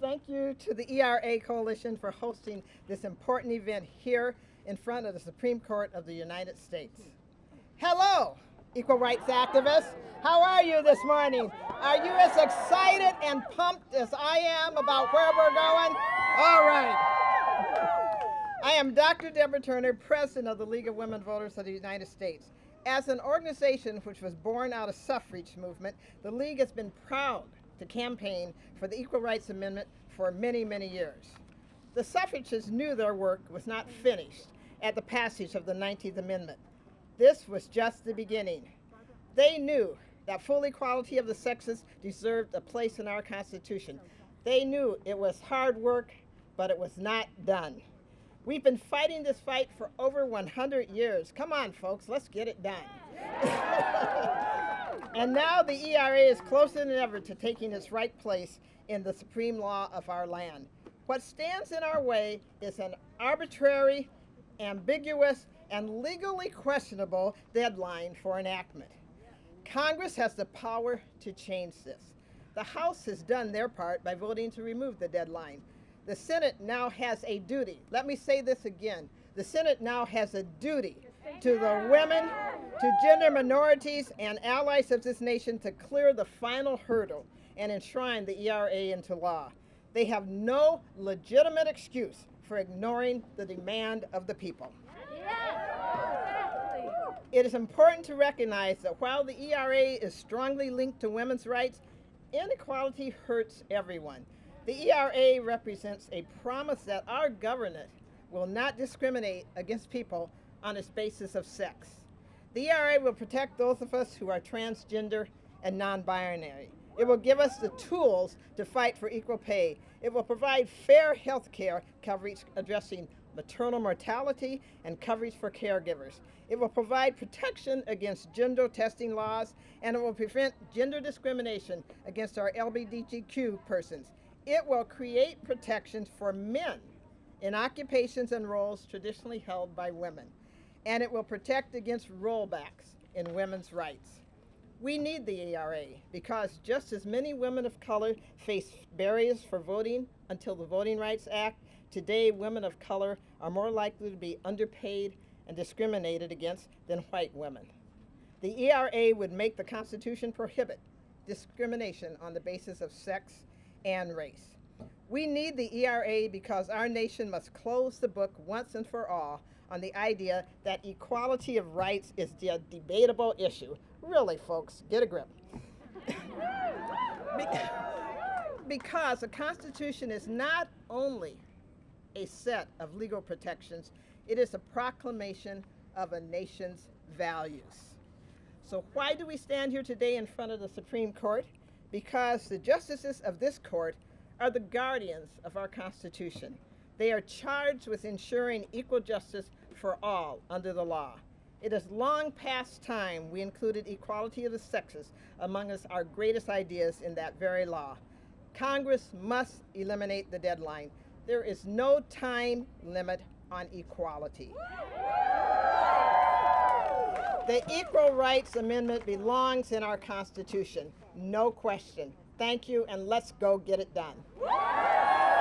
thank you to the ERA Coalition for hosting this important event here in front of the Supreme Court of the United States. Hello, equal rights activists. How are you this morning? Are you as excited and pumped as I am about where we're going? All right. I am Dr. Deborah Turner, President of the League of Women Voters of the United States. As an organization which was born out of suffrage movement, the League has been proud to campaign for the Equal Rights Amendment for many, many years. The suffragists knew their work was not finished at the passage of the 19th Amendment. This was just the beginning. They knew that full equality of the sexes deserved a place in our Constitution. They knew it was hard work, but it was not done. We've been fighting this fight for over 100 years. Come on, folks, let's get it done. And now the ERA is closer than ever to taking its right place in the supreme law of our land. What stands in our way is an arbitrary, ambiguous, and legally questionable deadline for enactment. Congress has the power to change this. The House has done their part by voting to remove the deadline. The Senate now has a duty. Let me say this again. The Senate now has a duty to the women, to gender minorities, and allies of this nation to clear the final hurdle and enshrine the ERA into law. They have no legitimate excuse for ignoring the demand of the people. It is important to recognize that while the ERA is strongly linked to women's rights, inequality hurts everyone. The ERA represents a promise that our government will not discriminate against people on its basis of sex. The ERA will protect those of us who are transgender and non-binary. It will give us the tools to fight for equal pay. It will provide fair health care coverage addressing maternal mortality and coverage for caregivers. It will provide protection against gender testing laws, and it will prevent gender discrimination against our LGBTQ persons. It will create protections for men in occupations and roles traditionally held by women, and it will protect against rollbacks in women's rights. We need the ERA because just as many women of color face barriers for voting until the Voting Rights Act, today women of color are more likely to be underpaid and discriminated against than white women. The ERA would make the Constitution prohibit discrimination on the basis of sex and race. We need the ERA because our nation must close the book once and for all on the idea that equality of rights is a debatable issue. Really, folks, get a grip. Because a Constitution is not only a set of legal protections, it is a proclamation of a nation's values. So why do we stand here today in front of the Supreme Court? Because the justices of this court are the guardians of our Constitution. They are charged with ensuring equal justice for all under the law. It is long past time we included equality of the sexes among our greatest ideas in that very law. Congress must eliminate the deadline. There is no time limit on equality. The Equal Rights Amendment belongs in our Constitution, no question. Thank you, and let's go get it done.